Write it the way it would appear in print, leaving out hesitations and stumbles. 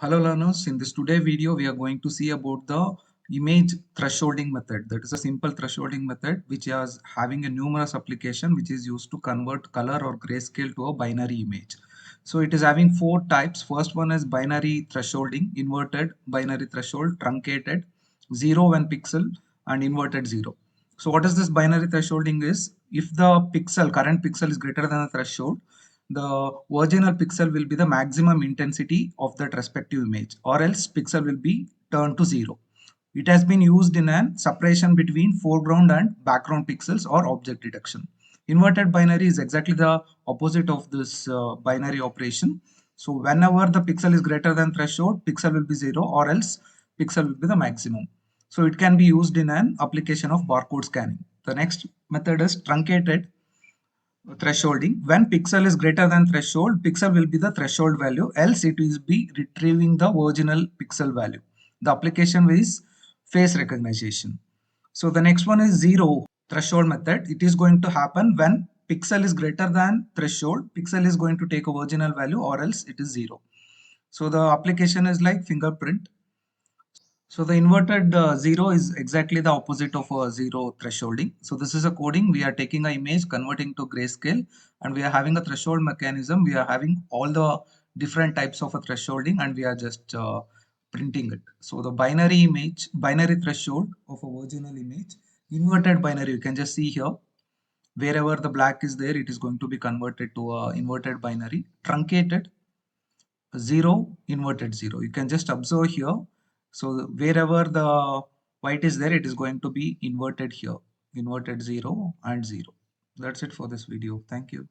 Hello learners, in this today video we are going to see about the image thresholding method. That is a simple thresholding method which is having a numerous application which is used to convert color or grayscale to a binary image. So it is having four types. First one is binary thresholding, inverted binary threshold, truncated, zero when pixel and inverted zero. So what is this binary thresholding is, if the current pixel is greater than the threshold, the original pixel will be the maximum intensity of that respective image, or else pixel will be turned to zero. It has been used in an separation between foreground and background pixels or object detection. Inverted binary is exactly the opposite of this binary operation. So whenever the pixel is greater than threshold, pixel will be zero, or else pixel will be the maximum. So it can be used in an application of barcode scanning. The next method is truncated thresholding. When pixel is greater than threshold, pixel will be the threshold value, else it will be retrieving the original pixel value. The application is face recognition. So the next one is zero threshold method. It is going to happen when pixel is greater than threshold, pixel is going to take a original value, or else it is zero. So the application is like fingerprint. So the inverted zero is exactly the opposite of a zero thresholding. So this is a coding. We are taking an image, converting to grayscale, and we are having a threshold mechanism. We are having all the different types of a thresholding, and we are just printing it. So the binary threshold of a original image, inverted binary, you can just see here. Wherever the black is there, it is going to be converted to a inverted binary. Truncated, zero, inverted zero. You can just observe here. So wherever the white is there, it is going to be inverted here. Inverted zero and zero. That's it for this video. Thank you.